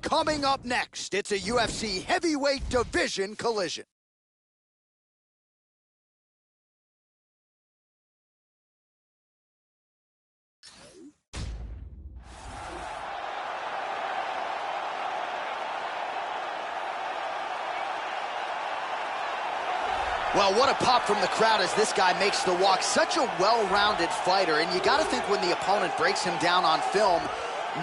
Coming up next, it's a UFC heavyweight division collision. Well, what a pop from the crowd as this guy makes the walk. Such a well-rounded fighter, and you got to think when the opponent breaks him down on film,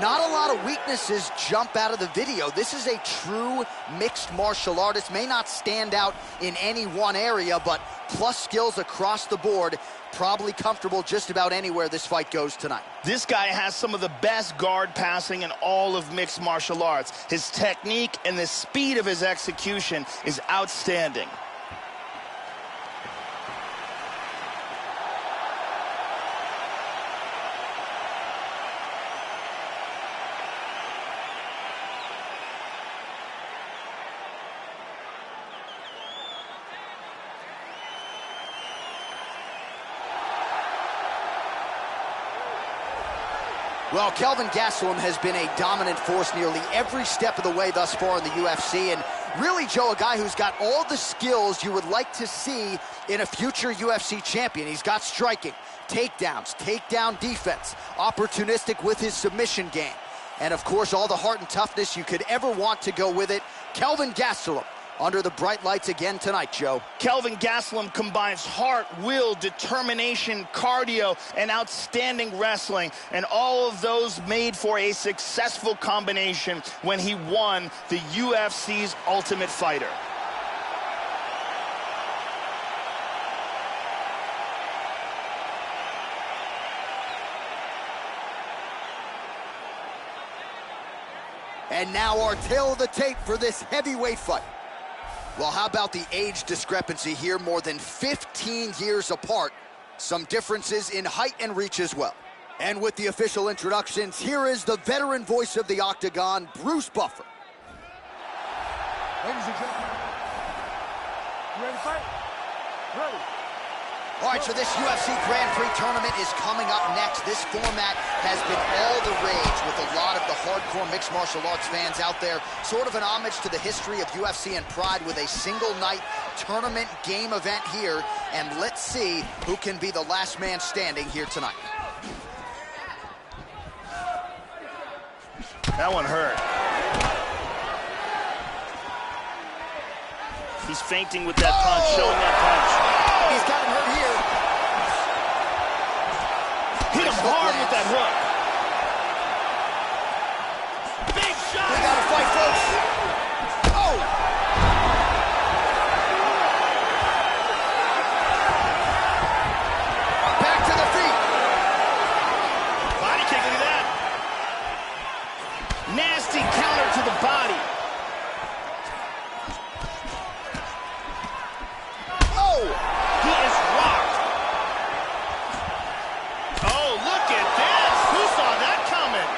not a lot of weaknesses jump out of the video. This is a true mixed martial artist. May not stand out in any one area, but plus skills across the board. Probably comfortable just about anywhere this fight goes tonight. This guy has some of the best guard passing in all of mixed martial arts. His technique and the speed of his execution is outstanding. Well, Kelvin Gastelum has been a dominant force nearly every step of the way thus far in the UFC, and really, Joe, a guy who's got all the skills you would like to see in a future UFC champion. He's got striking, takedowns, takedown defense, opportunistic with his submission game, and of course, all the heart and toughness you could ever want to go with it. Kelvin Gastelum under the bright lights again tonight, Joe. Kelvin Gastelum combines heart, will, determination, cardio, and outstanding wrestling, and all of those made for a successful combination when he won the UFC's Ultimate Fighter. And now our tail of the tape for this heavyweight fight. Well, how about the age discrepancy here? More than 15 years apart. Some differences in height and reach as well. And with the official introductions, here is the veteran voice of the Octagon, Bruce Buffer. Ladies and gentlemen, you ready to fight? Ready. All right, so this UFC Grand Prix tournament is coming up next. This format has been all the rage with a lot of the hardcore mixed martial arts fans out there. Sort of an homage to the history of UFC and Pride with a single-night tournament game event here. And let's see who can be the last man standing here tonight. That one hurt. He's feinting with that punch, showing that punch. He's got him hurt here. Hit him hard with that hook. Big shot. We got to fight, folks. Oh! Back to the feet. Body kick, look at that. Nasty counter to the body. He is rocked. Oh, look at this. Who saw that coming?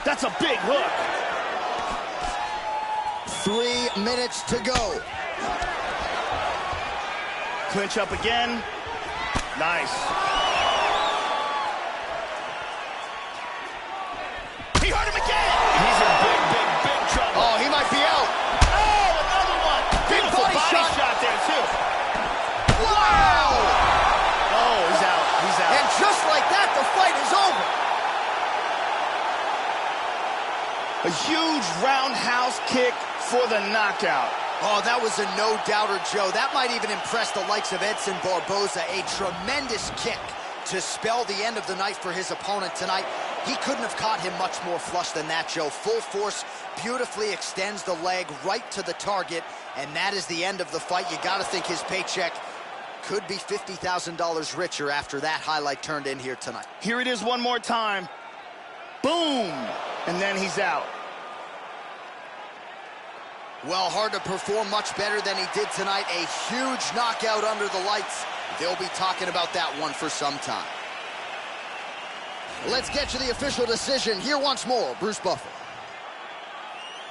That's a big hook. 3 minutes to go. Clinch up again. Nice. He hurt him again. He's in big trouble. Oh, he might be out. Body shot there, too. Wow! Oh, he's out. He's out. And just like that, the fight is over. A huge roundhouse kick for the knockout. Oh, that was a no-doubter, Joe. That might even impress the likes of Edson Barboza. A tremendous kick to spell the end of the night for his opponent tonight. He couldn't have caught him much more flush than that, Joe. Full force, beautifully extends the leg right to the target, and that is the end of the fight. You got to think his paycheck could be $50,000 richer after that highlight turned in here tonight. Here it is one more time. Boom! And then he's out. Well, hard to perform much better than he did tonight. A huge knockout under the lights. They'll be talking about that one for some time. Let's get to the official decision. Here once more, Bruce Buffer.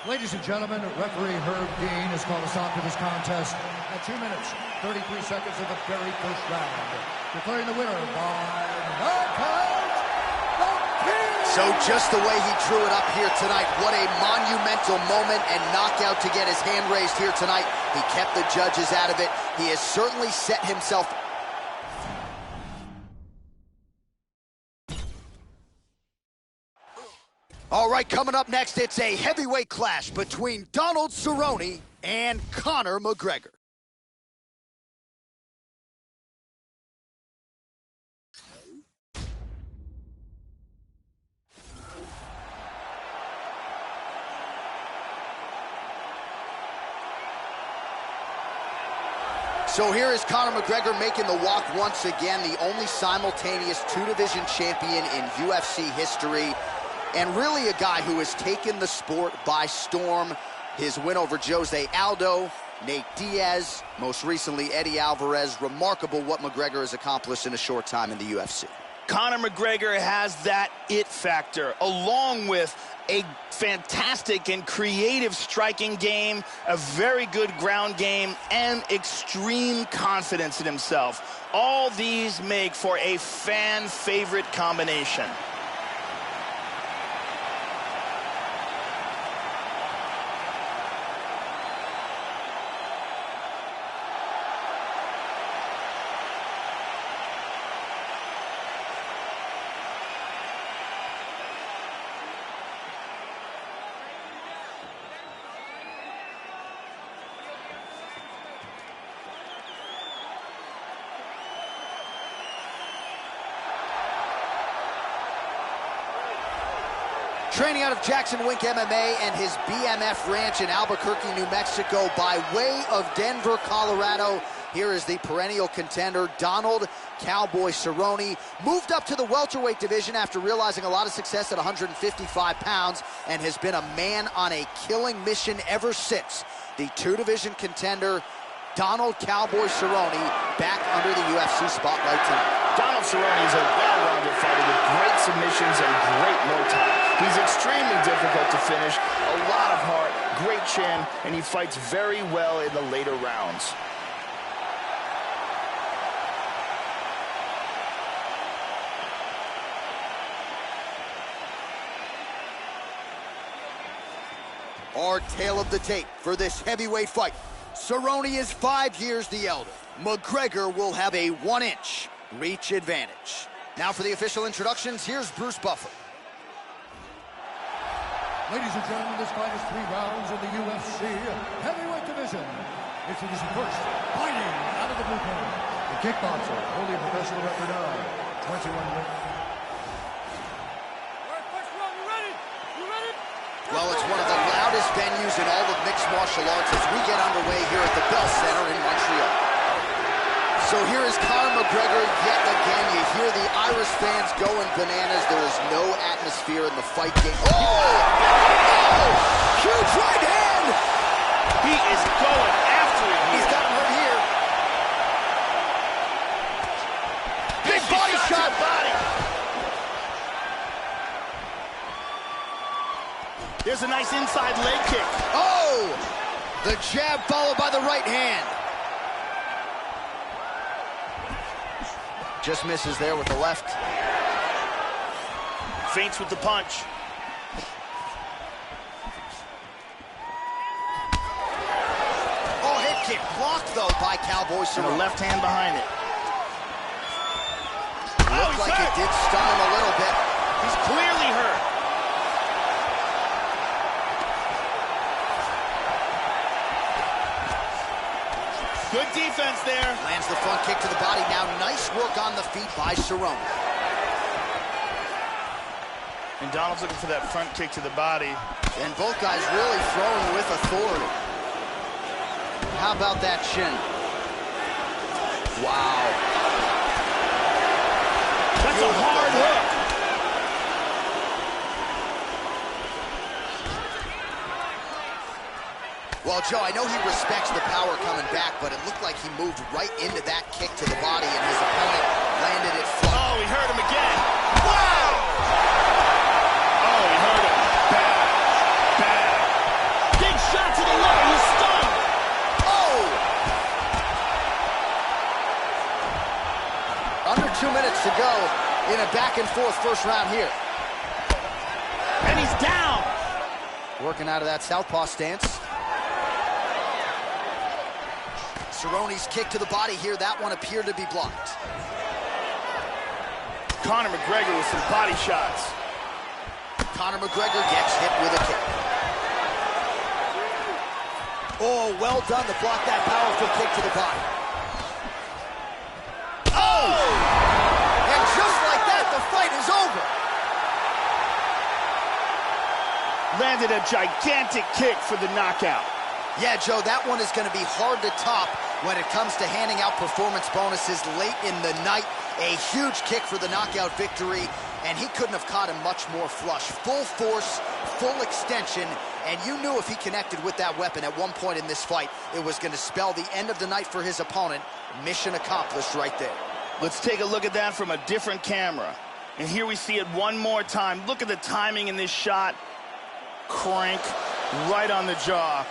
Ladies and gentlemen, referee Herb Dean has called us on to this contest at 2 minutes, 33 seconds of the very first round. Declaring the winner by knockout, the King! So just the way he drew it up here tonight, what a monumental moment and knockout to get his hand raised here tonight. He kept the judges out of it. He has certainly set himself. All right, coming up next, it's a heavyweight clash between Donald Cerrone and Conor McGregor. So here is Conor McGregor making the walk once again, the only simultaneous two-division champion in UFC history, and really a guy who has taken the sport by storm. His win over Jose Aldo, Nate Diaz, most recently Eddie Alvarez. Remarkable what McGregor has accomplished in a short time in the UFC. Conor McGregor has that it factor, along with a fantastic and creative striking game, a very good ground game, and extreme confidence in himself. All these make for a fan-favorite combination. Training out of Jackson Wink MMA and his BMF ranch in Albuquerque, New Mexico, by way of Denver, Colorado. Here is the perennial contender, Donald Cowboy Cerrone. Moved up to the welterweight division after realizing a lot of success at 155 pounds and has been a man on a killing mission ever since. The two-division contender, Donald Cowboy Cerrone, back under the UFC spotlight tonight. Donald Cerrone is a well-rounded fighter with great submissions and great Muay Thai. He's extremely difficult to finish, a lot of heart, great chin, and he fights very well in the later rounds. Our tale of the tape for this heavyweight fight. Cerrone is 5 years the elder. McGregor will have a 1-inch reach advantage. Now for the official introductions, here's Bruce Buffer. Ladies and gentlemen, this fight is 3 rounds in the UFC heavyweight division. Introducing first, fighting out of the blue corner, the kickboxer, holding a professional record of 21 wins. Well, it's one of the loudest venues in all of mixed martial arts as we get underway here at the Bell Center in Montreal. So here is Conor McGregor yet again. You hear the Irish fans going bananas. There is no atmosphere in the fight game. Oh! Huge right hand! He is going after it here. He's got him right here. Big body shot. Body. There's a nice inside leg kick. Oh! The jab followed by the right hand. Just misses there with the left. Feints with the punch. Oh, head kick blocked, though, by Cowboy Cerrone. And a left hand behind it. Looked like it did stun him a little bit. He's clearly hurt. Good defense there. Lands the front kick to the body. Now nice work on the feet by Cerrone. And Donald's looking for that front kick to the body. And both guys really throwing with authority. How about that shin? Wow. That's a hard hook. Well, Joe, I know he respects the power coming back, but it looked like he moved right into that kick to the body, and his opponent landed it flat. Oh, he hurt him again. Wow! Oh, he hurt him. Bad. Bad. Big shot to the leg. He's stunned. Oh! Under 2 minutes to go in a back-and-forth first round here. down. Working out of that southpaw stance. Cerrone's kick to the body here. That one appeared to be blocked. Conor McGregor with some body shots. Conor McGregor gets hit with a kick. Oh, well done to block that powerful kick to the body. Oh! And just like that, the fight is over. Landed a gigantic kick for the knockout. Yeah, Joe, that one is going to be hard to top when it comes to handing out performance bonuses late in the night. A huge kick for the knockout victory, and he couldn't have caught him much more flush. Full force, full extension, and you knew if he connected with that weapon at one point in this fight, it was going to spell the end of the night for his opponent. Mission accomplished right there. Let's take a look at that from a different camera. And here we see it one more time. Look at the timing in this shot. Crank right on the jaw.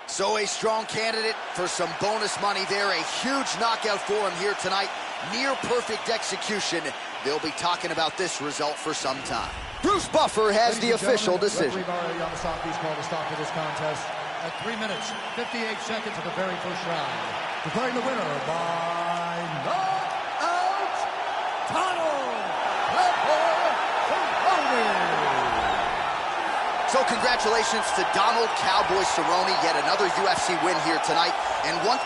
So a strong candidate for some bonus money there. A huge knockout for him here tonight. Near perfect execution. They'll be talking about this result for some time. Bruce Buffer has the official decision. Referee Yamasaki's called a stop to this contest at 3 minutes, 58 seconds of the very first round. Declaring the winner by knockout, So congratulations to Donald Cowboy Cerrone, yet another UFC win here tonight. And one...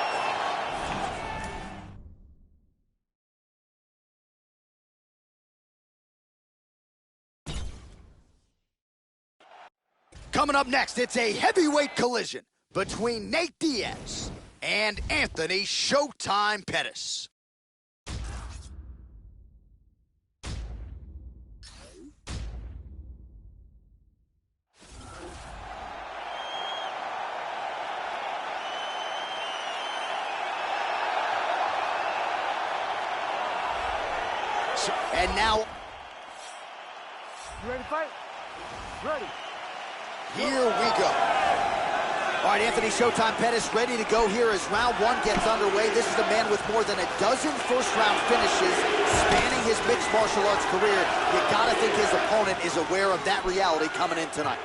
Coming up next, it's a heavyweight collision between Nate Diaz and Anthony Showtime Pettis. And now, you ready to fight? Ready. Here we go. All right, Anthony Showtime Pettis ready to go here as round one gets underway. This is a man with more than a dozen first-round finishes spanning his mixed martial arts career. You gotta think his opponent is aware of that reality coming in tonight.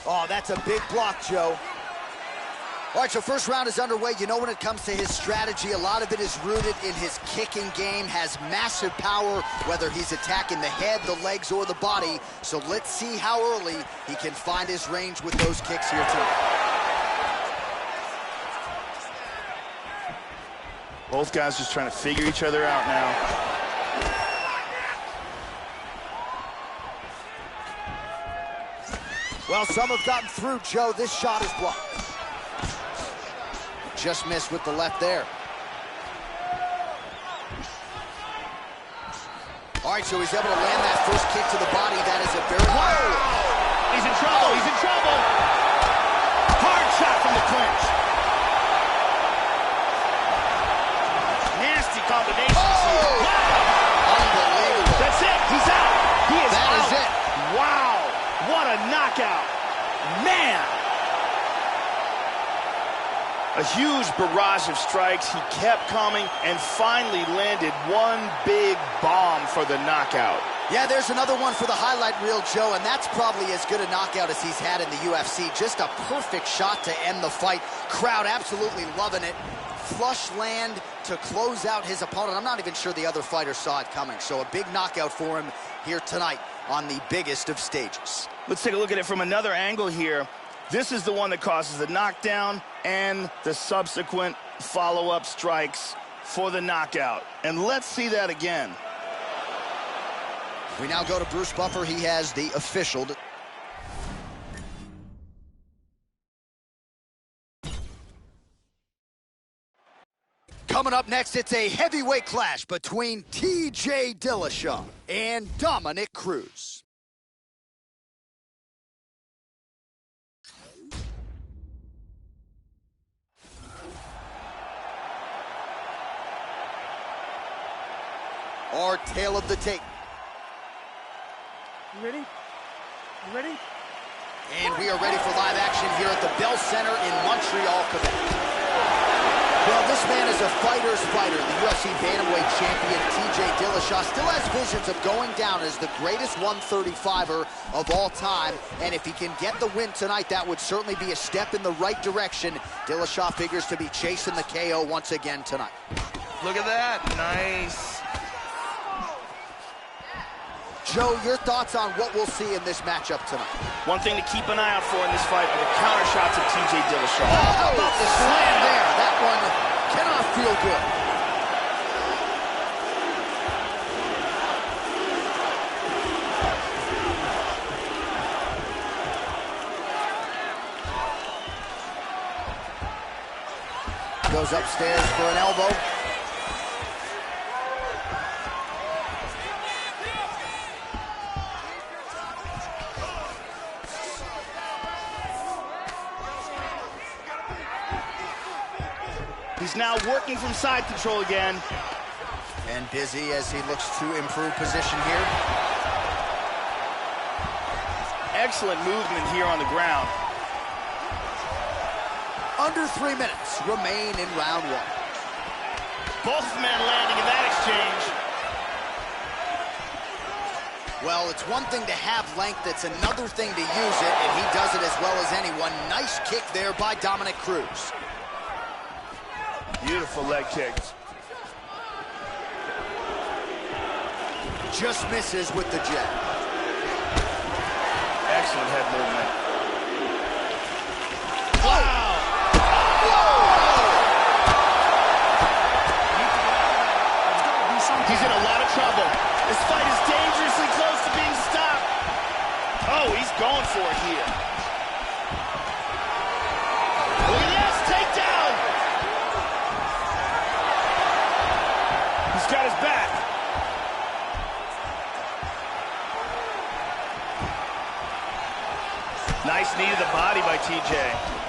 Oh, that's a big block, Joe. All right, so first round is underway. You know, when it comes to his strategy, a lot of it is rooted in his kicking game, has massive power, whether he's attacking the head, the legs, or the body. So let's see how early he can find his range with those kicks here tonight. Both guys just trying to figure each other out now. Well, some have gotten through, Joe. This shot is blocked. Just missed with the left there. All right, so he's able to land that first kick to the body. That is a very... Whoa! He's in trouble, he's in trouble! Hard shot from the clinch. Nasty combination. Oh! Wow. Unbelievable. That's it, he's out. He is that out. Is it. Wow, what a knockout. Man! A huge barrage of strikes. He kept coming and finally landed one big bomb for the knockout. Yeah, there's another one for the highlight reel, Joe, and that's probably as good a knockout as he's had in the UFC. Just a perfect shot to end the fight. Crowd absolutely loving it. Flush land to close out his opponent. I'm not even sure the other fighter saw it coming. So a big knockout for him here tonight on the biggest of stages. Let's take a look at it from another angle here. This is the one that causes the knockdown and the subsequent follow-up strikes for the knockout. And let's see that again. We now go to Bruce Buffer. He has the official. Coming up next, it's a heavyweight clash between T.J. Dillashaw and Dominic Cruz. Our tale of the tape. You ready? You ready? And we are ready for live action here at the Bell Center in Montreal, Quebec. Well, this man is a fighter's fighter. The UFC bantamweight champion, TJ Dillashaw, still has visions of going down as the greatest 135er of all time. And if he can get the win tonight, that would certainly be a step in the right direction. Dillashaw figures to be chasing the KO once again tonight. Look at that. Nice. Joe, your thoughts on what we'll see in this matchup tonight? One thing to keep an eye out for in this fight are the counter shots of TJ Dillashaw. Oh, how about the slam there? That one cannot feel good. Goes upstairs for an elbow. He's now working from side control again. And busy as he looks to improve position here. Excellent movement here on the ground. Under 3 minutes remain in round one. Both men landing in that exchange. Well, it's one thing to have length, it's another thing to use it, and he does it as well as anyone. Nice kick there by Dominic Cruz. Beautiful leg kicks. Just misses with the jab. Excellent head movement. Wow! He's in a lot of trouble. This fight is dangerously close to being stopped. Oh, he's going for it here. Look at this, takedown! He's got his back. Nice knee to the body by TJ.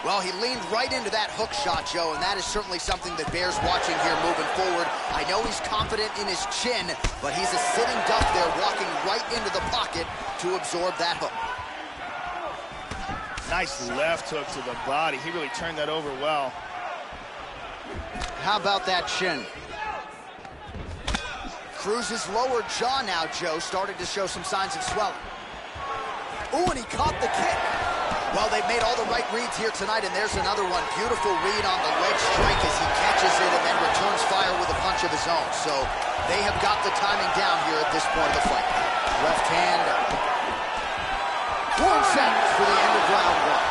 Well, he leaned right into that hook shot, Joe, and that is certainly something that bears watching here moving forward. I know he's confident in his chin, but he's a sitting duck there, walking right into the pocket to absorb that hook. Nice left hook to the body. He really turned that over well. How about that chin? Cruz's lower jaw now, Joe, started to show some signs of swelling. Ooh, and he caught the kick. Well, they've made all the right reads here tonight, and there's another one. Beautiful read on the leg strike as he catches it and then returns fire with a punch of his own. So they have got the timing down here at this point of the fight. Left hand. 4 seconds for the end of round one.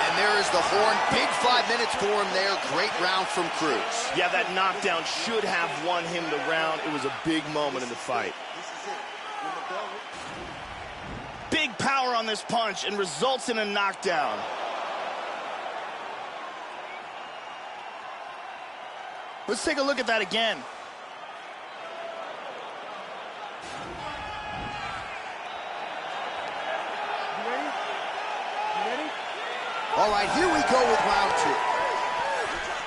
And there is the horn. Big 5 minutes for him there. Great round from Cruz. Yeah, that knockdown should have won him the round. It was a big moment in the fight. Big power on this punch and results in a knockdown. Let's take a look at that again. You ready? You ready? All right, here we go with round two.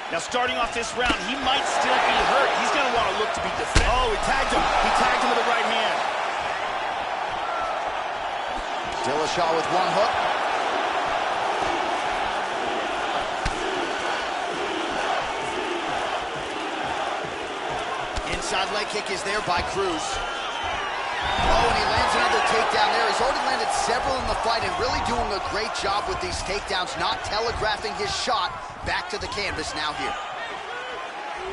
Now, starting off this round, he might still be hurt. He's going to want to look to be defensive. Oh, he tagged him. He tagged him with the right hand. Dillashaw with one hook. Inside leg kick is there by Cruz. Oh, and he lands another takedown there. He's already landed several in the fight and really doing a great job with these takedowns, not telegraphing his shot back to the canvas now here.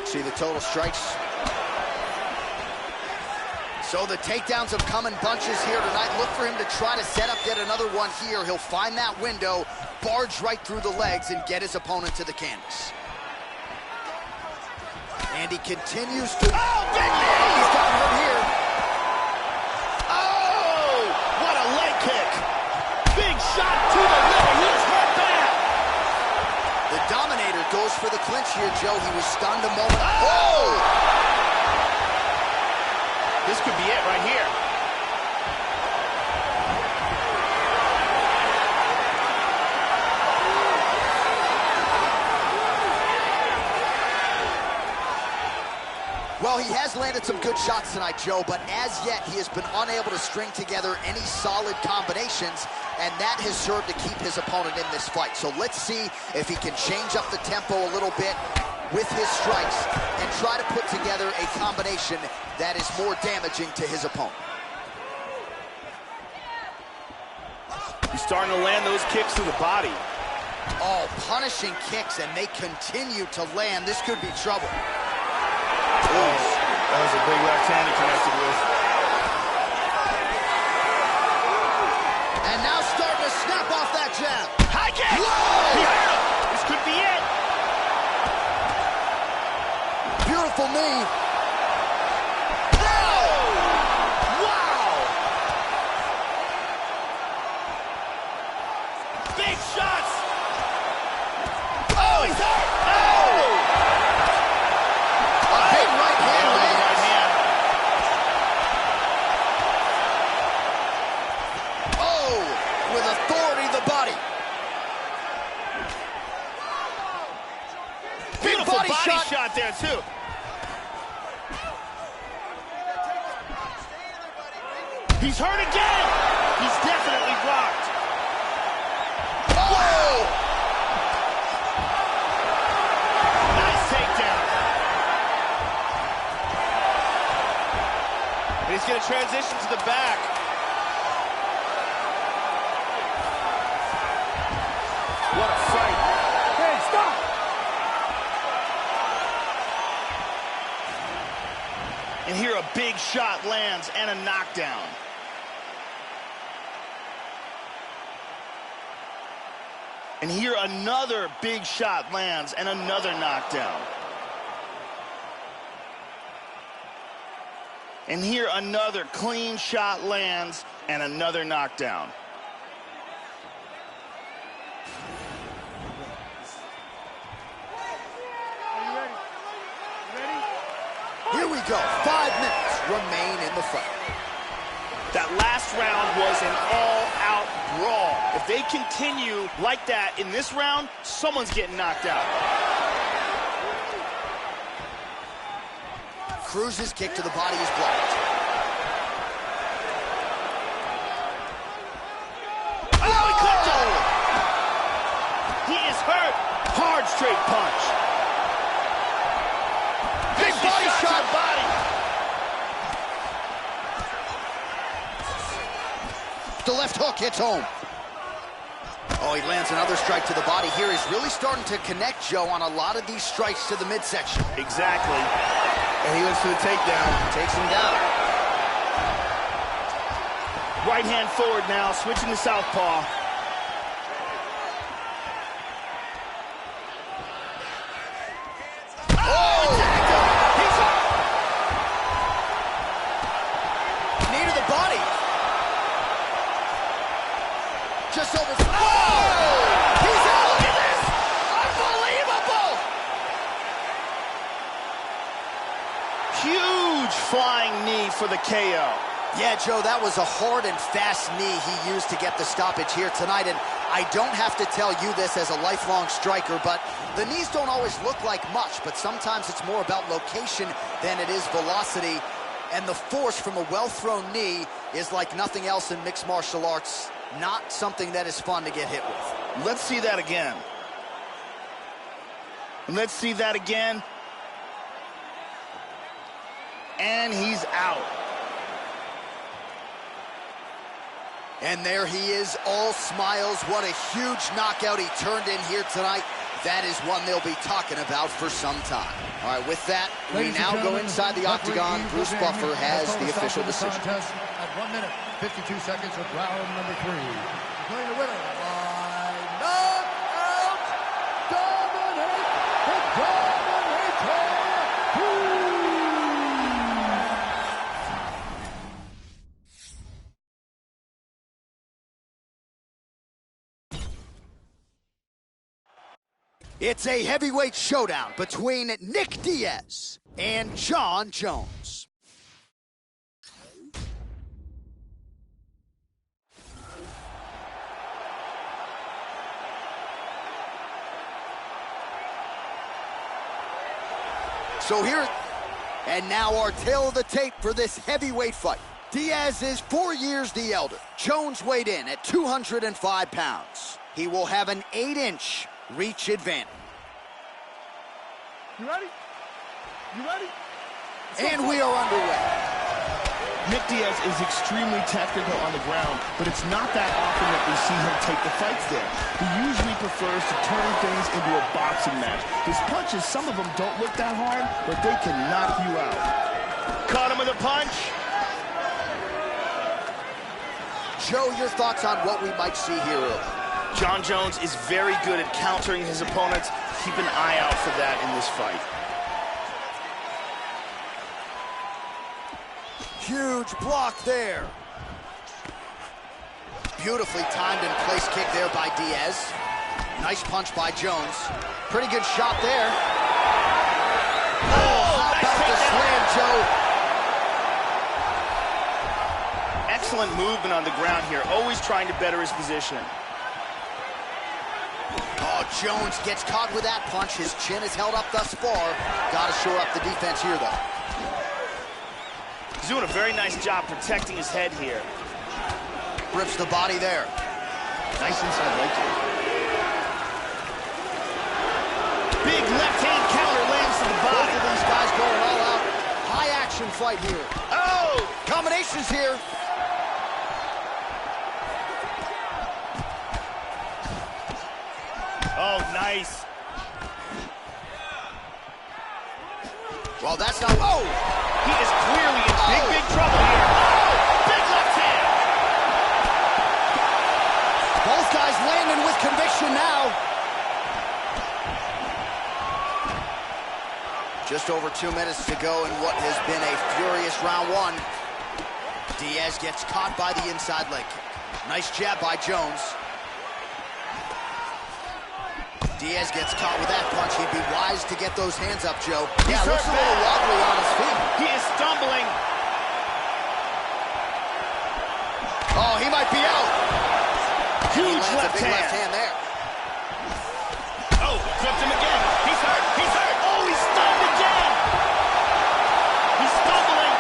See the total strikes. So the takedowns have come in bunches here tonight. Look for him to try to set up yet another one here. He'll find that window, barge right through the legs, and get his opponent to the canvas. And he continues to... Oh, big knee! He's got hurt here. Oh, what a leg kick. Big shot to the leg. He's hurt bad. The Dominator goes for the clinch here, Joe. He was stunned a moment. Oh! This could be it right here. Well, he has landed some good shots tonight, Joe, but as yet he has been unable to string together any solid combinations, and that has served to keep his opponent in this fight. So let's see if he can change up the tempo a little bit with his strikes and try to put together a combination that is more damaging to his opponent. He's starting to land those kicks to the body. Oh, punishing kicks, and they continue to land. This could be trouble. Oh, that was a big left hand he connected with. And now starting to snap off that jab. High kick! Whoa! He hurt him. This could be it. Beautiful knee. Big shots! Oh, he's hurt! Oh! A big right hand lands. Oh, with authority to the body. Beautiful body shot there, too. He's hurt again! He's definitely rocked. Oh! Nice takedown. And he's going to transition to the back. What a fight. Hey, stop! And here a big shot lands and a knockdown. And here another big shot lands and another knockdown. And here another clean shot lands and another knockdown. Are you ready? You ready? Here we go. 5 minutes remain in the fight. That last round was an all-out brawl. If they continue like that in this round, someone's getting knocked out. Cruz's kick to the body is blocked. Oh, he clipped him! He is hurt. Hard straight punch. Big body shot. To the body. The left hook hits home. Oh, he lands another strike to the body here. He's really starting to connect, Joe, on a lot of these strikes to the midsection. Exactly. And he looks for the takedown. Takes him down. Right hand forward now, switching to southpaw. Oh! He's up. Knee to the body. Just over. Oh! He's out. Look at this. Unbelievable. Huge flying knee for the KO. Yeah, Joe, that was a hard and fast knee he used to get the stoppage here tonight. And I don't have to tell you this as a lifelong striker, but the knees don't always look like much, but sometimes it's more about location than it is velocity. And the force from a well-thrown knee is like nothing else in mixed martial arts. Not something that is fun to get hit with. Let's see that again. Let's see that again. And he's out. And there he is, all smiles. What a huge knockout he turned in here tonight. That is one they'll be talking about for some time. All right, with that, we now go inside the octagon. Bruce Buffer has the official decision. At 1 minute, 52 seconds of round number 3. Declaring the winner by knockout, Dominic the Dominator Cruz. It's a heavyweight showdown between Nick Diaz and Jon Jones. So And now our tale of the tape for this heavyweight fight. Diaz is 4 years the elder. Jones weighed in at 205 pounds. He will have an 8-inch reach advantage. You ready? You ready? And we are underway. Nick Diaz is extremely technical on the ground, but it's not that often that we see him take the fights there. He usually prefers to turn things into a boxing match. His punches, some of them don't look that hard, but they can knock you out. Caught him with a punch. Joe, your thoughts on what we might see here early? Jon Jones is very good at countering his opponents. Keep an eye out for that in this fight. Huge block there. Beautifully timed and placed kick there by Diaz. Nice punch by Jones. Pretty good shot there. Oh, how about the slam, Joe? Excellent movement on the ground here, always trying to better his position. Oh, Jones gets caught with that punch. His chin is held up thus far. Got to shore up the defense here, though. He's doing a very nice job protecting his head here. Rips the body there. Nice inside leg kick. Big left-hand counter lands to the body. Both of these guys going all out. High action fight here. Oh! Combinations here. Oh, nice. Well, that's not... Oh! He is clearly in big trouble here. Oh! Big left hand! Both guys landing with conviction now. Just over 2 minutes to go in what has been a furious round one. Diaz gets caught by the inside leg kick. Nice jab by Jones. Diaz gets caught with that punch. He'd be wise to get those hands up, Joe. Yeah, looks a little wobbly on his feet. He is stumbling. Oh, he might be out. Huge left hand there. Oh, flipped him again. He's hurt. He's hurt. Oh, he's stunned again. He's stumbling.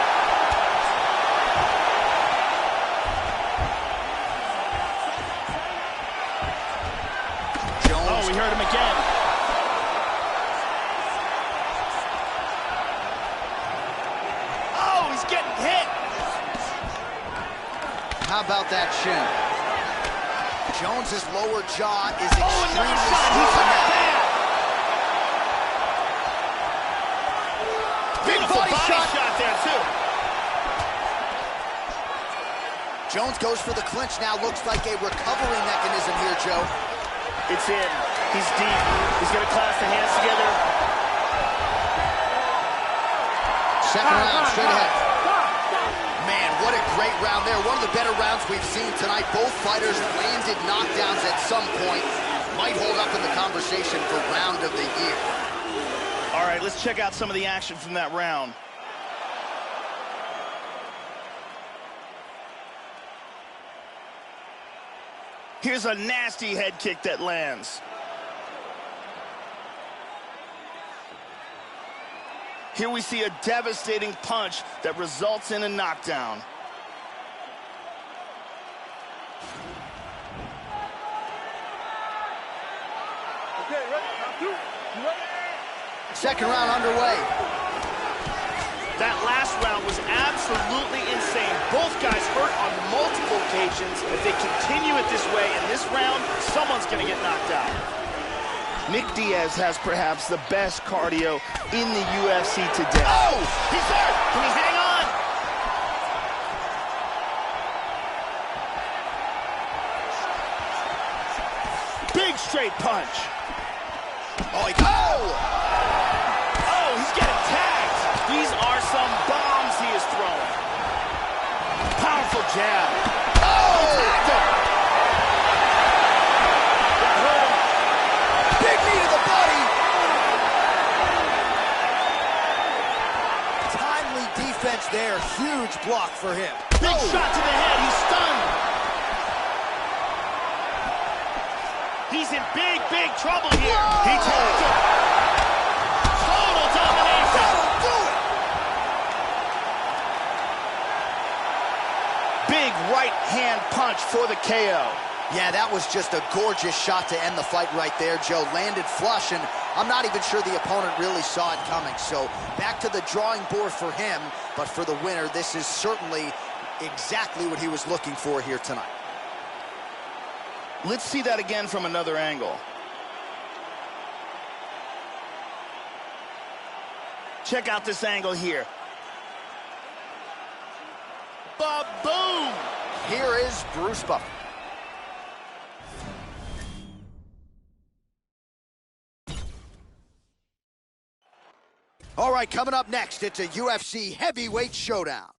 Jones. Oh, we heard him again. Oh, he's getting hit. How about that shin? Jones's lower jaw is Another extremely shot. He's strong now. bad. Big Beautiful body shot. there, too. Jones goes for the clinch now. Looks like a recovery mechanism here, Joe. It's in. He's deep. He's going to clasp the hands together. Second round, straight ahead. Man, what a great round there. One of the better rounds we've seen tonight. Both fighters landed knockdowns at some point. Might hold up in the conversation for round of the year. All right, let's check out some of the action from that round. Here's a nasty head kick that lands. Here we see a devastating punch that results in a knockdown. Okay, ready? Round two. You ready? Second round underway. That last round was absolutely insane. Both guys hurt on multiple occasions. If they continue it this way in this round, someone's going to get knocked out. Nick Diaz has perhaps the best cardio in the UFC today. Oh, he's hurt. Can he hang on? Big straight punch. Oh, he got... Oh, he's getting tagged. These are some bombs he is throwing. Powerful jab. Oh, he tagged him. That hurt him. Big knee to the body. Timely defense there. Huge block for him. Big shot to the head. He's stunned. He's in big trouble here. He tagged him. Total domination. That'll do it. right hand punch for the KO. Yeah, that was just a gorgeous shot to end the fight right there, Joe. Landed flush, and I'm not even sure the opponent really saw it coming. So back to the drawing board for him, but for the winner, this is certainly exactly what he was looking for here tonight. Let's see that again from another angle. Check out this angle here. Ba-boom! Here is Bruce Buffer. All right, coming up next, it's a UFC heavyweight showdown.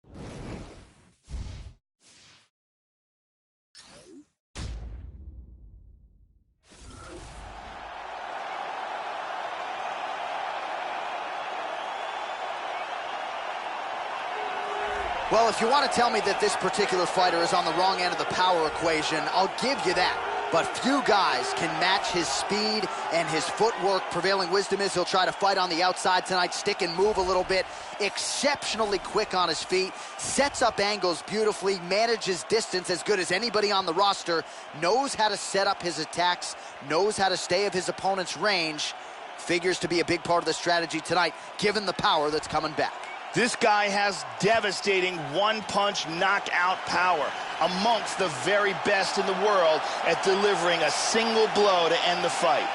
Well, if you want to tell me that this particular fighter is on the wrong end of the power equation, I'll give you that. But few guys can match his speed and his footwork. Prevailing wisdom is he'll try to fight on the outside tonight, stick and move a little bit. Exceptionally quick on his feet, sets up angles beautifully, manages distance as good as anybody on the roster, knows how to set up his attacks, knows how to stay of his opponent's range. Figures to be a big part of the strategy tonight, given the power that's coming back. This guy has devastating one-punch knockout power, amongst the very best in the world at delivering a single blow to end the fight.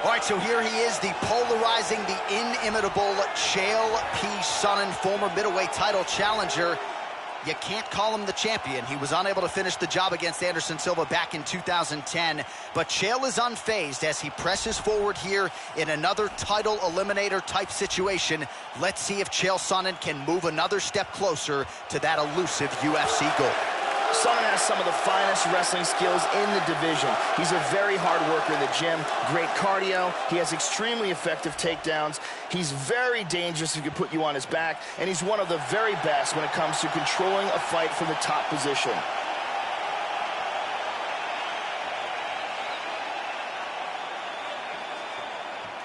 All right, so here he is, the polarizing, the inimitable Chael P. Sonnen, former middleweight title challenger. You can't call him the champion. He was unable to finish the job against Anderson Silva back in 2010. But Chael is unfazed as he presses forward here in another title eliminator type situation. Let's see if Chael Sonnen can move another step closer to that elusive UFC goal. Sonnen has some of the finest wrestling skills in the division. He's a very hard worker in the gym, great cardio. He has extremely effective takedowns. He's very dangerous if he can put you on his back, and he's one of the very best when it comes to controlling a fight from the top position.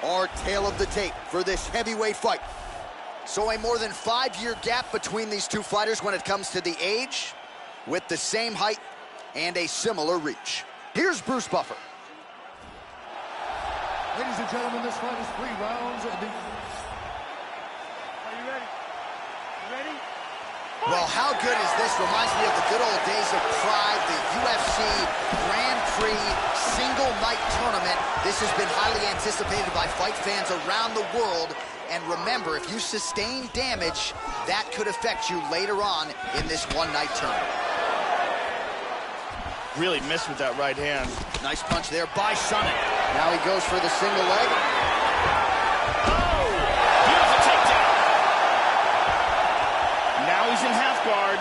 Our tale of the tape for this heavyweight fight. So a more than 5-year gap between these two fighters when it comes to the age, with the same height and a similar reach. Here's Bruce Buffer. Ladies and gentlemen, this fight is 3 rounds. Are you ready? You ready? Well, how good is this? Reminds me of the good old days of Pride, the UFC Grand Prix single night tournament. This has been highly anticipated by fight fans around the world. And remember, if you sustain damage, that could affect you later on in this one-night tournament. Really missed with that right hand. Nice punch there by Sonnen. Now he goes for the single leg. Oh! Beautiful takedown. Now he's in half guard.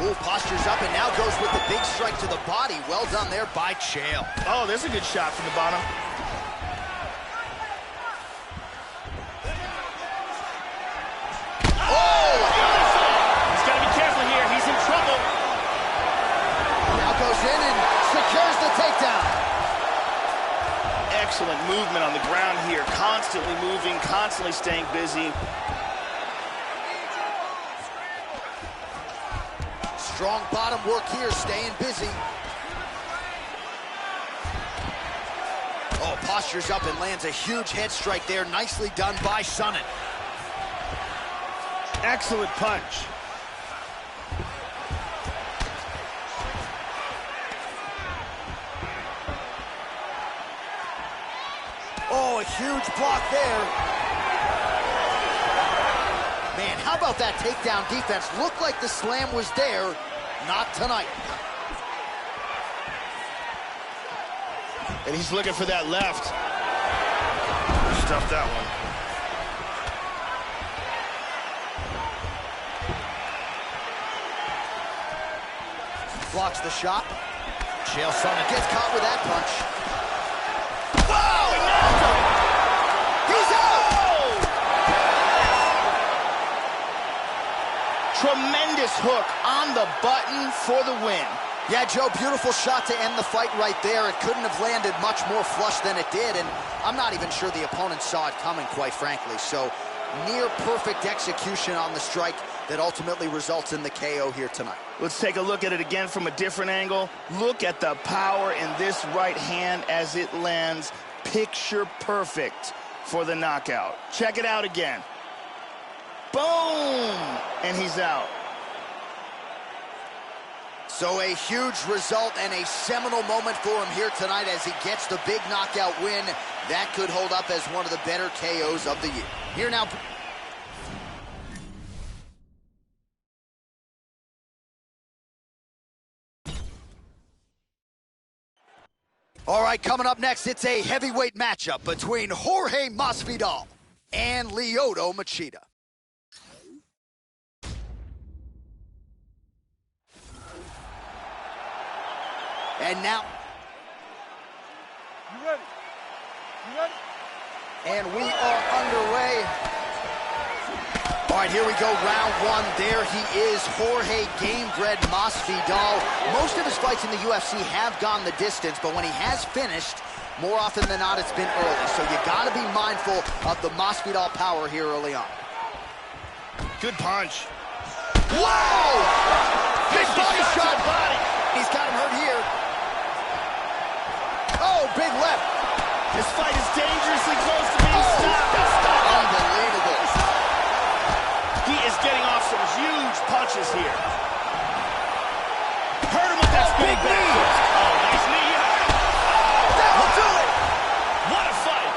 Ooh, postures up and now goes with the big strike to the body. Well done there by Chael. Oh, there's a good shot from the bottom. Oh! He's got to be careful here. He's in trouble. Now goes in and secures the takedown. Excellent movement on the ground here. Constantly moving, constantly staying busy. Strong bottom work here, staying busy. Oh, postures up and lands a huge head strike there. Nicely done by Sonnen. Excellent punch. Oh, a huge block there. Man, how about that takedown defense? Looked like the slam was there. Not tonight. And he's looking for that left. Stuffed that one. Blocks the shot. Chael Sonnen gets caught with that punch. Whoa! He knocked him! He's out! Tremendous hook on the button for the win. Yeah, Joe, beautiful shot to end the fight right there. It couldn't have landed much more flush than it did, and I'm not even sure the opponent saw it coming, quite frankly. So, near perfect execution on the strike that ultimately results in the KO here tonight. Let's take a look at it again from a different angle. Look at the power in this right hand as it lands. Picture perfect for the knockout. Check it out again. Boom! And he's out. So a huge result and a seminal moment for him here tonight as he gets the big knockout win. That could hold up as one of the better KOs of the year. Here now. All right, coming up next, it's a heavyweight matchup between Jorge Masvidal and Lyoto Machida. And now... You ready? You ready? And we are underway. All right, here we go, round one. There he is, Jorge Gamebred Masvidal. Most of his fights in the UFC have gone the distance, but when he has finished, more often than not, it's been early. So you got to be mindful of the Masvidal power here early on. Good punch. Whoa! Big body shot. Body. He's got him hurt here. Oh, big left. This fight is dangerously close to being stopped. Unbelievable. He is getting off some huge punches here. Hurt him with that big back. Oh, nice knee. That will do it. What a fight.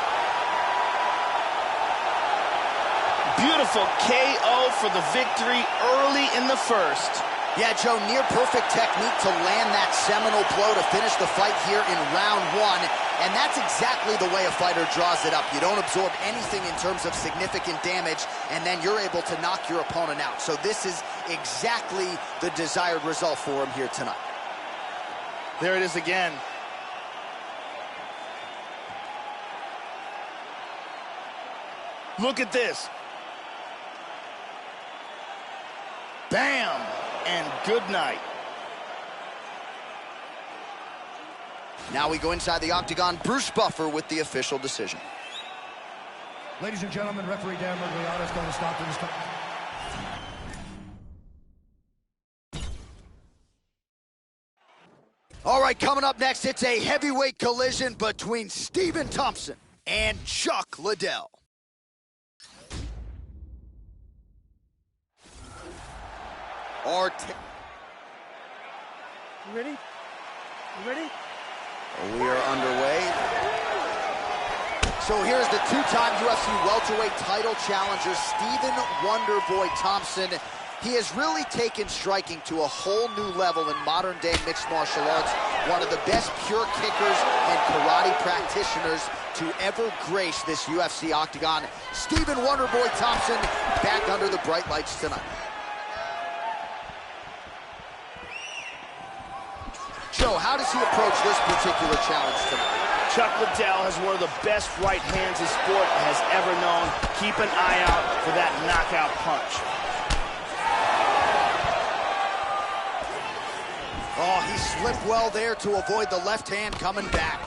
Beautiful KO for the victory early in the first. Yeah, Joe, near perfect technique to land that seminal blow to finish the fight here in round one. And that's exactly the way a fighter draws it up. You don't absorb anything in terms of significant damage, and then you're able to knock your opponent out. So this is exactly the desired result for him here tonight. There it is again. Look at this. Bam! And good night. Now we go inside the octagon. Bruce Buffer with the official decision. Ladies and gentlemen, referee Dan Murgliano is going to stop this fight. All right, coming up next, it's a heavyweight collision between Stephen Thompson and Chuck Liddell. You ready? You ready? We are underway. So here's the two-time UFC welterweight title challenger, Stephen Wonderboy Thompson. He has really taken striking to a whole new level in modern-day mixed martial arts. One of the best pure kickers and karate practitioners to ever grace this UFC octagon. Stephen Wonderboy Thompson back under the bright lights tonight. Joe, how does he approach this particular challenge tonight? Chuck Liddell has one of the best right hands the sport has ever known. Keep an eye out for that knockout punch. Oh, he slipped well there to avoid the left hand coming back.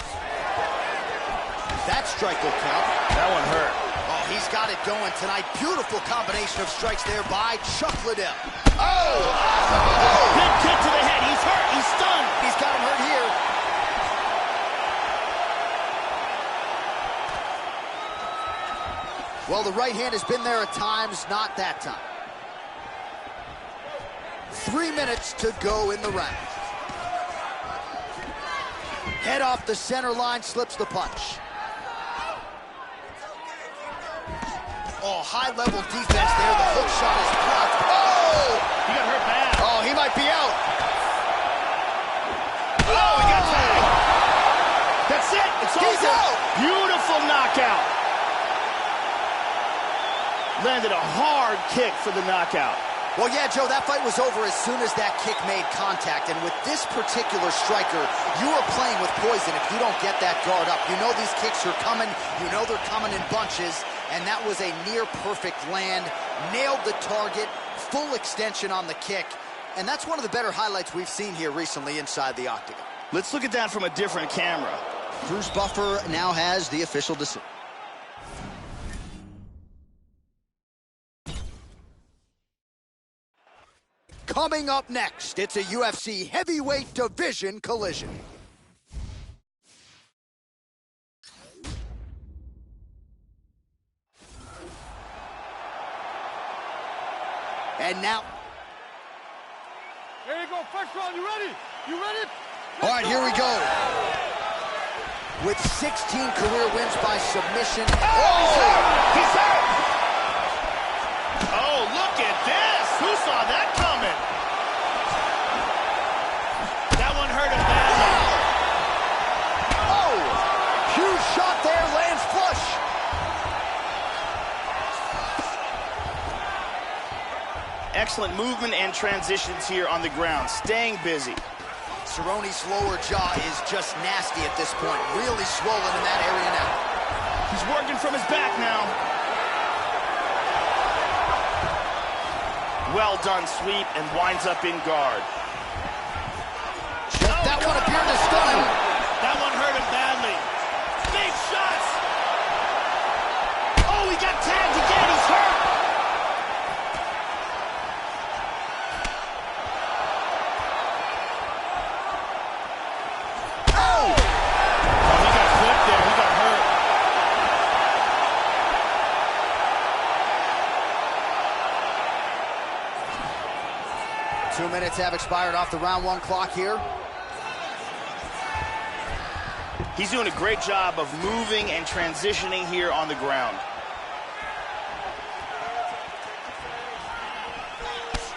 That strike will count. That one hurt. Oh, he's got it going tonight. Beautiful combination of strikes there by Chuck Liddell. Oh! Big kick to the head. He's hurt. He's stunned. He's got him hurt here. Well, the right hand has been there at times, not that time. 3 minutes to go in the round. Head off the center line, slips the punch. Oh, high-level defense there. The hook shot is blocked. Oh! He got hurt bad. Oh, he might be out. Oh, he got tagged. That's it. It's over. He's out. Beautiful knockout. Landed a hard kick for the knockout. Well, yeah, Joe, that fight was over as soon as that kick made contact. And with this particular striker, you are playing with poison if you don't get that guard up. You know these kicks are coming. You know they're coming in bunches. And that was a near-perfect land. Nailed the target. Full extension on the kick. And that's one of the better highlights we've seen here recently inside the octagon. Let's look at that from a different camera. Bruce Buffer now has the official decision. Coming up next, it's a UFC heavyweight division collision. And now... Here you go, first round, you ready? You ready? All right, here we go. With 16 career wins by submission. Oh, he's hurt! He's hurt! Oh, look at this! Who saw that coming? That one hurt him badly. Oh! Huge shot there, lands flush. Excellent movement and transitions here on the ground, staying busy. Cerrone's lower jaw is just nasty at this point. Really swollen in that area now. He's working from his back now. Well done sweep and winds up in guard. That one appeared to stun him. That one hurt him badly. Big shots. Oh, he got tagged again. He's hurt. Minutes have expired off the round one clock here. He's doing a great job of moving and transitioning here on the ground.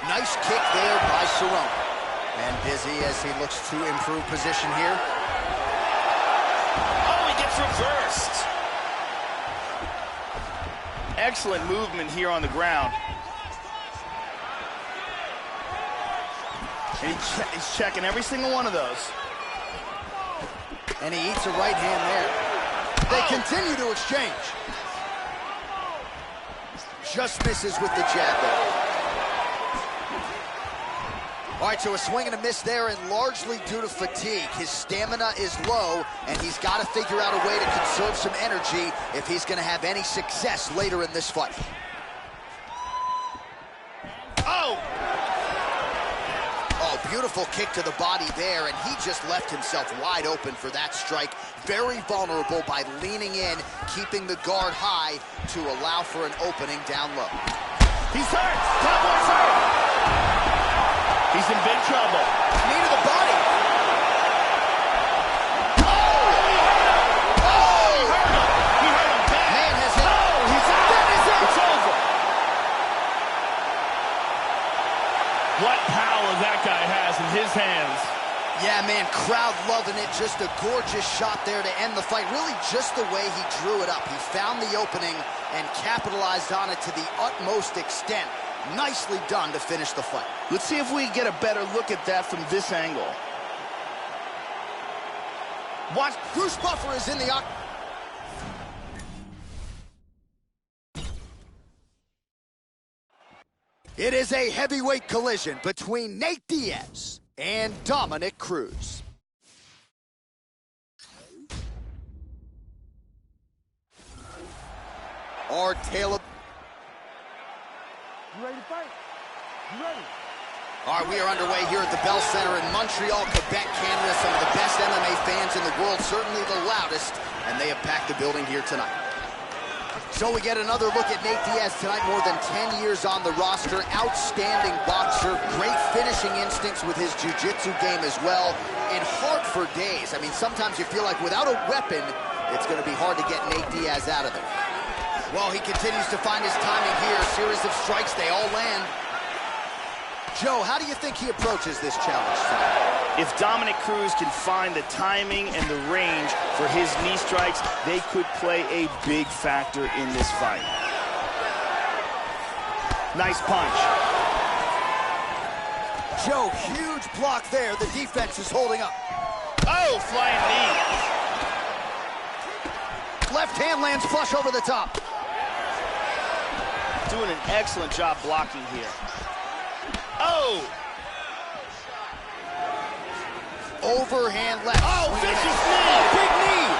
Nice kick there by Cerrone. And busy as he looks to improve position here. Oh, he gets reversed. Excellent movement here on the ground. He's checking every single one of those. And he eats a right hand there. They continue to exchange. Just misses with the jab there. All right, so a swing and a miss there, and largely due to fatigue. His stamina is low, and he's got to figure out a way to conserve some energy if he's going to have any success later in this fight. Oh! Beautiful kick to the body there, and he just left himself wide open for that strike. Very vulnerable by leaning in, keeping the guard high to allow for an opening down low. He's hurt! Cowboy's hurt! He's in big trouble. Knee to the body. Oh! Oh! He hurt him! He hurt him bad! Man has hit. Oh! He's out! That is it! It's over! What power that guy has in his hands. Yeah, man, crowd loving it. Just a gorgeous shot there to end the fight. Really just the way he drew it up. He found the opening and capitalized on it to the utmost extent. Nicely done to finish the fight. Let's see if we get a better look at that from this angle. Watch, Bruce Buffer is in the octagon. It is a heavyweight collision between Nate Diaz and Dominick Cruz. Our tale of... You ready to fight? You ready? All right, we are underway here at the Bell Center in Montreal, Quebec, Canada. Some of the best MMA fans in the world, certainly the loudest, and they have packed the building here tonight. So we get another look at Nate Diaz tonight, more than 10 years on the roster, outstanding boxer, great finishing instincts with his jiu-jitsu game as well, and hard for days. I mean, sometimes you feel like without a weapon, it's going to be hard to get Nate Diaz out of there. Well, he continues to find his timing here, a series of strikes, they all land. Joe, how do you think he approaches this challenge tonight? If Dominick Cruz can find the timing and the range for his knee strikes, they could play a big factor in this fight. Nice punch. Joe, huge block there. The defense is holding up. Oh, flying knee. Left hand lands flush over the top. doing an excellent job blocking here. Oh! Overhand left. Oh, vicious knee! Oh, big knee!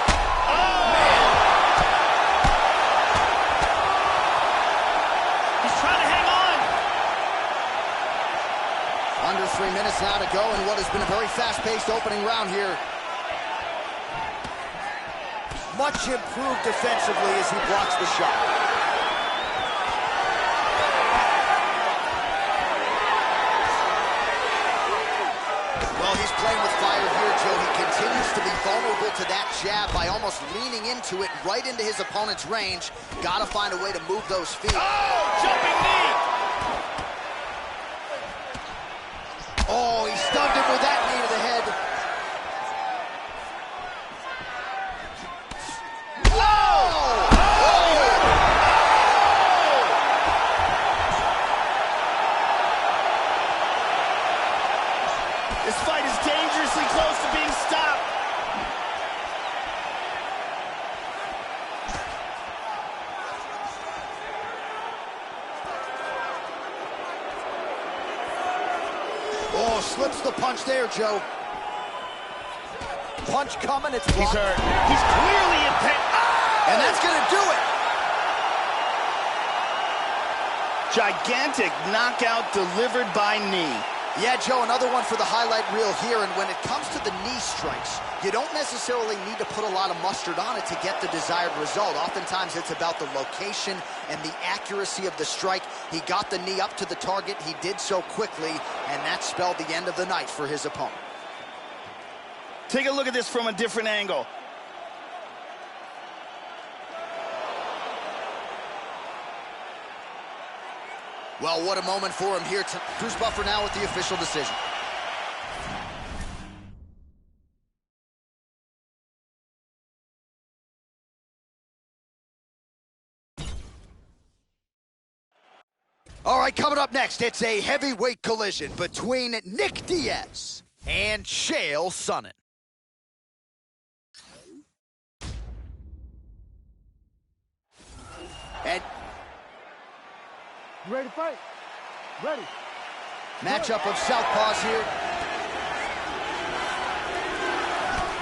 Oh, man! He's trying to hang on. Under 3 minutes now to go in what has been a very fast-paced opening round here. Much improved defensively as he blocks the shot. Well, he's playing with fire here, Joe. He continues to be vulnerable to that jab by almost leaning into it right into his opponent's range. Gotta find a way to move those feet. Oh, jumping knee! Oh, he stunned him with that knee to the head. This fight is dangerously close to being stopped. Oh, slips the punch there, Joe. Punch coming, it's blocked. He's hurt. He's clearly in pain. Oh! And that's gonna do it. Gigantic knockout delivered by knee. Yeah, Joe, another one for the highlight reel here, and when it comes to the knee strikes, you don't necessarily need to put a lot of mustard on it to get the desired result. Oftentimes it's about the location and the accuracy of the strike. He got the knee up to the target, he did so quickly, and that spelled the end of the night for his opponent. Take a look at this from a different angle. Well, what a moment for him here. Bruce Buffer now with the official decision. All right, coming up next, it's a heavyweight collision between Nick Diaz and Chael Sonnen. And You ready to fight? Ready. matchup of southpaws here.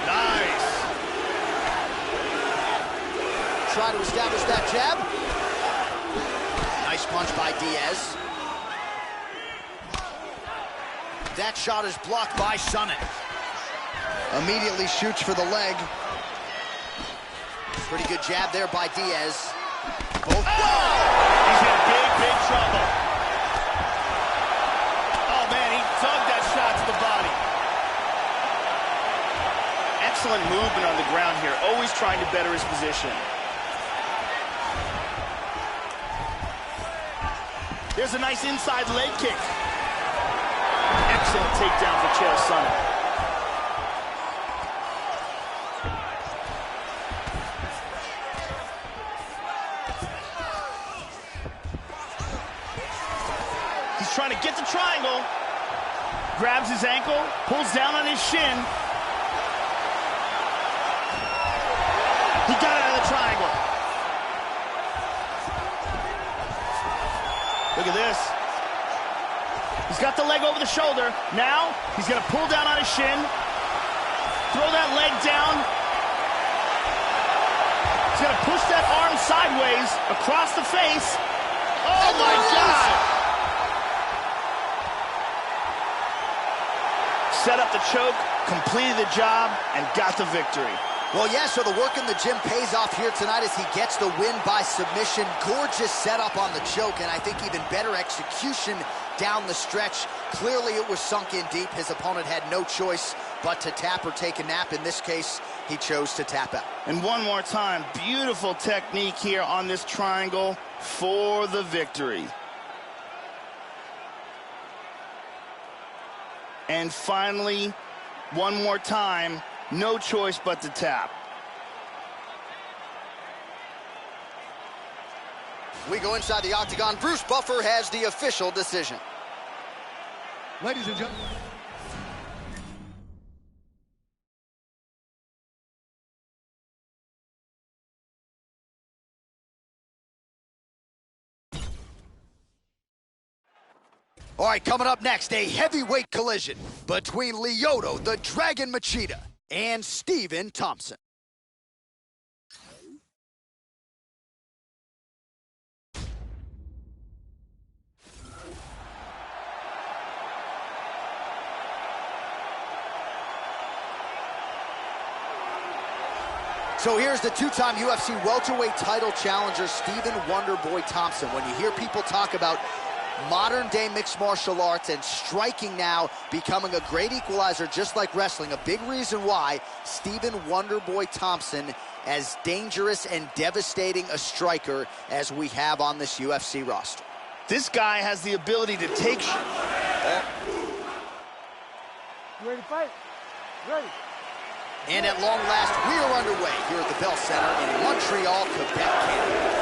Nice. Try to establish that jab. Nice punch by Diaz. That shot is blocked by Sonnen. Immediately shoots for the leg. Pretty good jab there by Diaz. Both. He's in big trouble. Oh, man, he dug that shot to the body. Excellent movement on the ground here, always trying to better his position. There's a nice inside leg kick. Excellent takedown for Chael Sonnen. He's trying to get the triangle. Grabs his ankle, pulls down on his shin. He got out of the triangle. Look at this. He's got the leg over the shoulder. Now, he's going to pull down on his shin. Throw that leg down. He's going to push that arm sideways across the face. Oh, my God! Set up the choke, completed the job, and got the victory. Well, yeah, so the work in the gym pays off here tonight as he gets the win by submission. Gorgeous setup on the choke, and I think even better execution down the stretch. Clearly it was sunk in deep. His opponent had no choice but to tap or take a nap. In this case, he chose to tap out. And one more time, beautiful technique here on this triangle for the victory. And finally, one more time, no choice but to tap. We go inside the octagon. Bruce Buffer has the official decision. Ladies and gentlemen. All right, coming up next, a heavyweight collision between Lyoto, the Dragon Machida, and Stephen Thompson. So here's the two-time UFC welterweight title challenger, Stephen Wonderboy Thompson. When you hear people talk about modern-day mixed martial arts and striking now becoming a great equalizer just like wrestling, a big reason why Stephen Wonderboy Thompson as dangerous and devastating a striker as we have on this UFC roster. This guy has the ability to take... You ready to fight? Ready. And at long last, we are underway here at the Bell Center in Montreal, Quebec, Canada.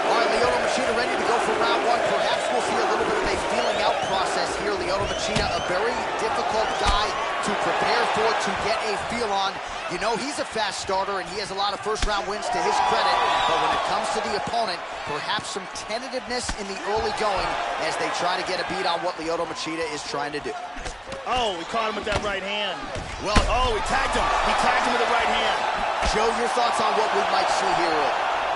All right, Lyoto Machida ready to go for round one. Perhaps we'll see a little bit of a feeling out process here. Lyoto Machida, a very difficult guy to prepare for, to get a feel on. You know, he's a fast starter, and he has a lot of first-round wins to his credit. But when it comes to the opponent, perhaps some tentativeness in the early going as they try to get a beat on what Lyoto Machida is trying to do. Oh, we caught him with that right hand. Well, oh, he tagged him. He tagged him with the right hand. Joe, your thoughts on what we might see here?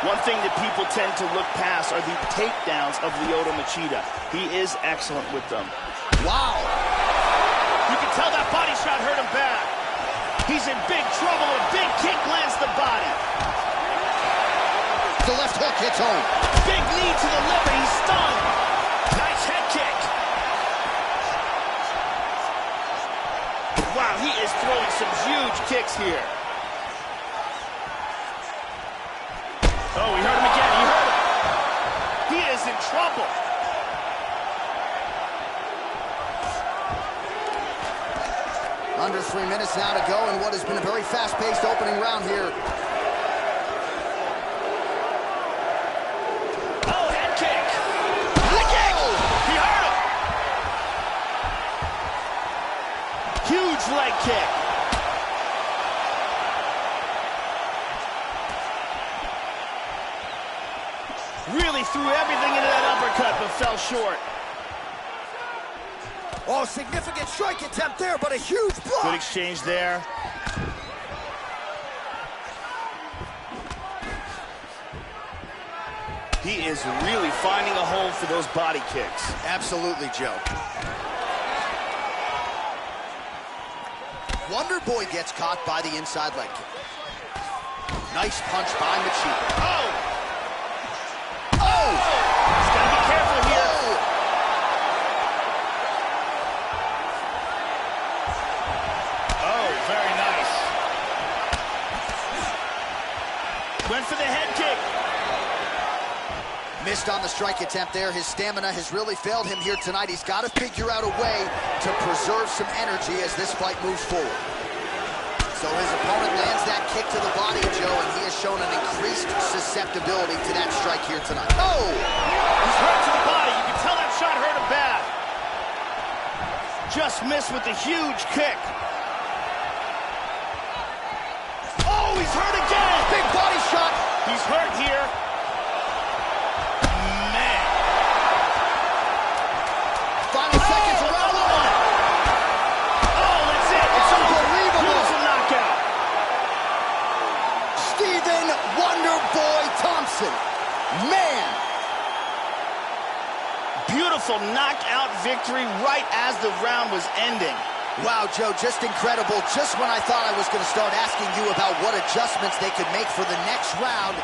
One thing that people tend to look past are the takedowns of Lyoto Machida. He is excellent with them. Wow. You can tell that body shot hurt him bad. He's in big trouble. A big kick lands the body. The left hook hits home. Big knee to the liver. He's stunned. Nice head kick. Wow, he is throwing some huge kicks here. Oh, he hurt him again. He hurt him. He is in trouble. Under 3 minutes now to go in what has been a very fast-paced opening round here. Oh, head kick. Head kick. He hurt him. Huge leg kick. Really threw everything into that uppercut, but fell short. Oh, significant strike attempt there, but a huge block. Good exchange there. He is really finding a hole for those body kicks. Absolutely, Joe. Wonderboy gets caught by the inside leg kick. Nice punch by Machida. Oh! Oh! He's got to be careful here. Oh, very nice. Went for the head kick. Missed on the strike attempt there. His stamina has really failed him here tonight. He's got to figure out a way to preserve some energy as this fight moves forward. So his opponent lands that kick to the body, Joe, and he has shown an increased susceptibility to that strike here tonight. Oh! He's hurt to the body. You can tell that shot hurt him bad. Just missed with the huge kick. Oh, he's hurt again. Big body shot. He's hurt here. Man. Final seconds of round one. Oh, that's it. It's Unbelievable. Beautiful knockout. Stephen Wonderboy Thompson. Man. Beautiful knockout victory right as the round was ending. Wow, Joe, just incredible. Just when I thought I was going to start asking you about what adjustments they could make for the next round,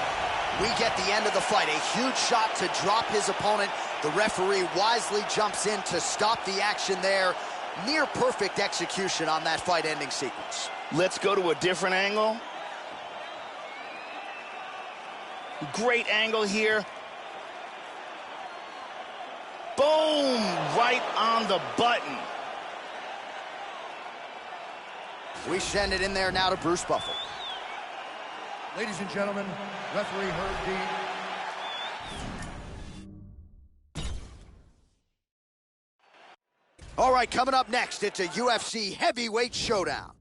we get the end of the fight. A huge shot to drop his opponent. The referee wisely jumps in to stop the action there. Near perfect execution on that fight-ending sequence. Let's go to a different angle. Great angle here. Boom! Right on the button. We send it in there now to Bruce Buffalo. Ladies and gentlemen, referee Herb Dean. All right, coming up next, it's a UFC heavyweight showdown.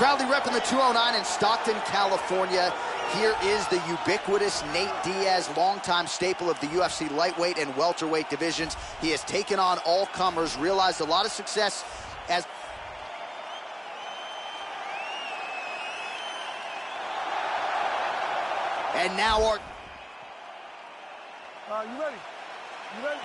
Proudly repping the 209 in Stockton, California. Here is the ubiquitous Nate Diaz, longtime staple of the UFC lightweight and welterweight divisions. He has taken on all comers, realized a lot of success as... And now our... You ready? You ready?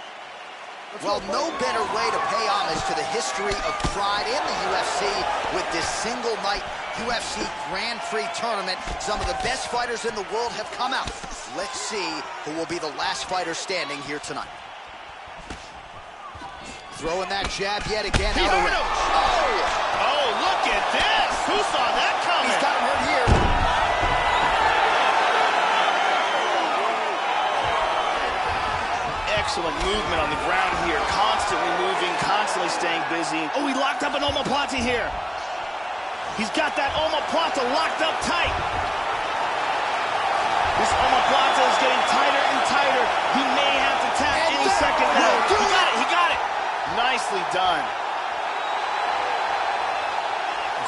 Well, no better way to pay homage to the history of pride in the UFC with this single night UFC Grand Prix tournament. Some of the best fighters in the world have come out. Let's see who will be the last fighter standing here tonight. Throwing that jab yet again. He hurt him. Oh, look at this. Who saw that coming? He's got him hurt here. Excellent movement on the ground here. Constantly moving, constantly staying busy. Oh, he locked up an omoplata here. He's got that omoplata locked up tight. This omoplata is getting tighter and tighter. He may have to tap any second now. He got it. Nicely done.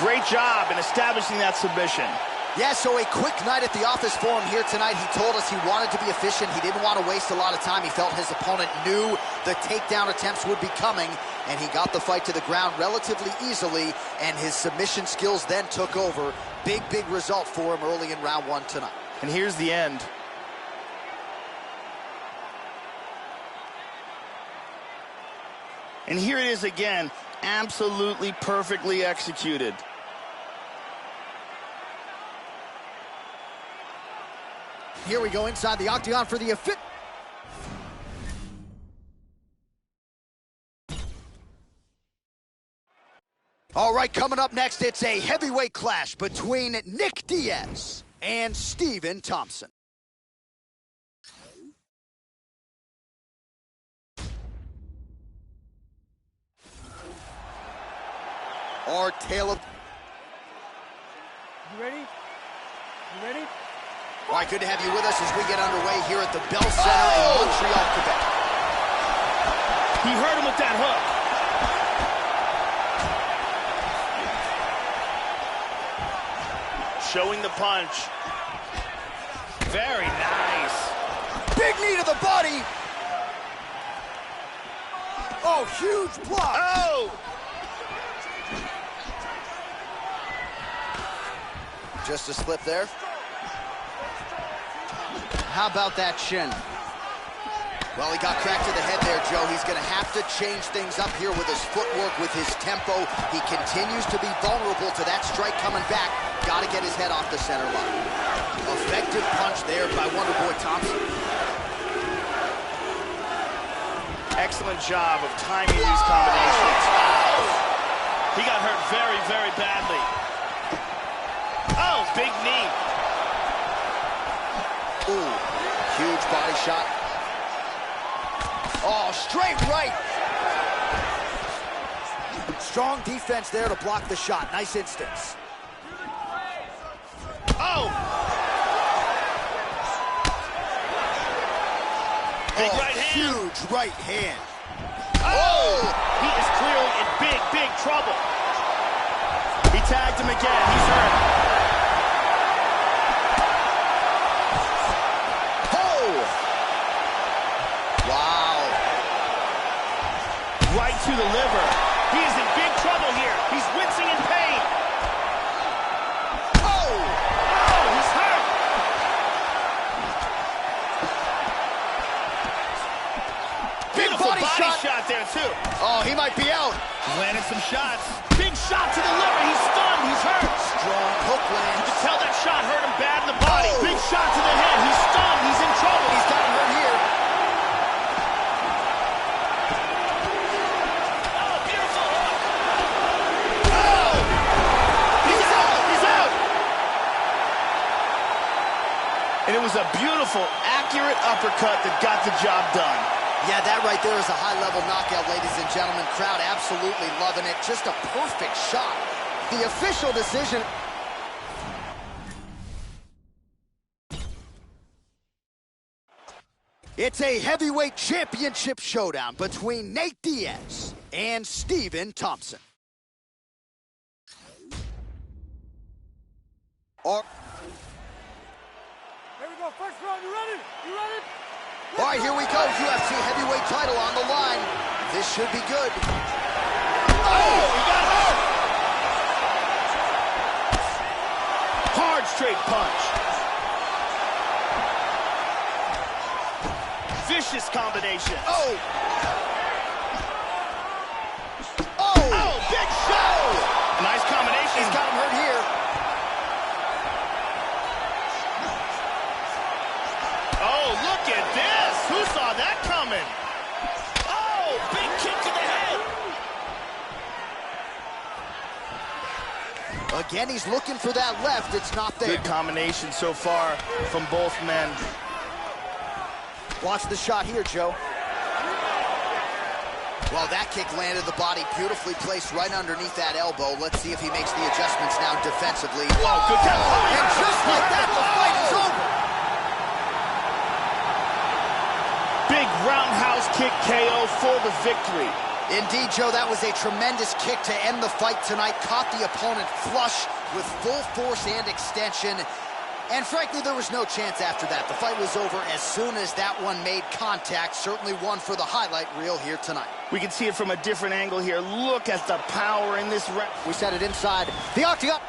Great job in establishing that submission. Yeah, so a quick night at the office for him here tonight. He told us he wanted to be efficient. He didn't want to waste a lot of time. He felt his opponent knew the takedown attempts would be coming, and he got the fight to the ground relatively easily, and his submission skills then took over. Big, big result for him early in round one tonight. And here's the end. And here it is again, absolutely perfectly executed. Here we go inside the octagon for the fit. All right, coming up next, it's a heavyweight clash between Nick Diaz and Stephen Thompson. Our tale of... You ready? You ready? All right, good to have you with us as we get underway here at the Bell Center in Montreal, Quebec. He hurt him with that hook. Showing the punch. Very nice. Big knee to the body. Oh, huge block. Oh! Just a slip there. How about that shin? Well, he got cracked to the head there, Joe. He's going to have to change things up here with his footwork, with his tempo. He continues to be vulnerable to that strike coming back. Got to get his head off the center line. Effective punch there by Wonderboy Thompson. Excellent job of timing these combinations. He got hurt very, very badly. Oh, big knee. Ooh, huge body shot. Oh, straight right. Strong defense there to block the shot. Nice instance. Oh! Big right hand. Huge right hand. Oh! He is clearly in big, big trouble. He tagged him again. He's hurt. Right to the liver. He is in big trouble here. He's wincing in pain. Oh! Oh, he's hurt. Beautiful body shot there, too. Oh, he might be out. Landed some shots. Big shot to the liver. He's stunned. He's hurt. Strong hook land. You can tell that shot hurt him bad in the body. Oh. Big shot to the head. He's stunned. He's in trouble. He's gotten hurt here. And it was a beautiful, accurate uppercut that got the job done. Yeah, that right there is a high-level knockout, ladies and gentlemen. Crowd absolutely loving it. Just a perfect shot. The official decision... It's a heavyweight championship showdown between Nate Diaz and Stephen Thompson. All Here we go, first round, you ready? You ready? right, here we go. UFC heavyweight title on the line. This should be good. Oh, he got hurt! Hard straight punch. Vicious combination. Oh! Oh, big show! Nice combination. He's got him hurt here. Oh, look at this! Who saw that coming? Oh, big kick to the head! Again, he's looking for that left. It's not there. Good combination so far from both men. Watch the shot here, Joe. Well, that kick landed the body beautifully placed right underneath that elbow. Let's see if he makes the adjustments now defensively. Oh, good tap. And just like that, the fight is over. Big roundhouse kick KO for the victory. Indeed, Joe, that was a tremendous kick to end the fight tonight. Caught the opponent flush with full force and extension. And frankly, there was no chance after that. The fight was over as soon as that one made contact. Certainly one for the highlight reel here tonight. We can see it from a different angle here. Look at the power in this round. We set it inside the octagon.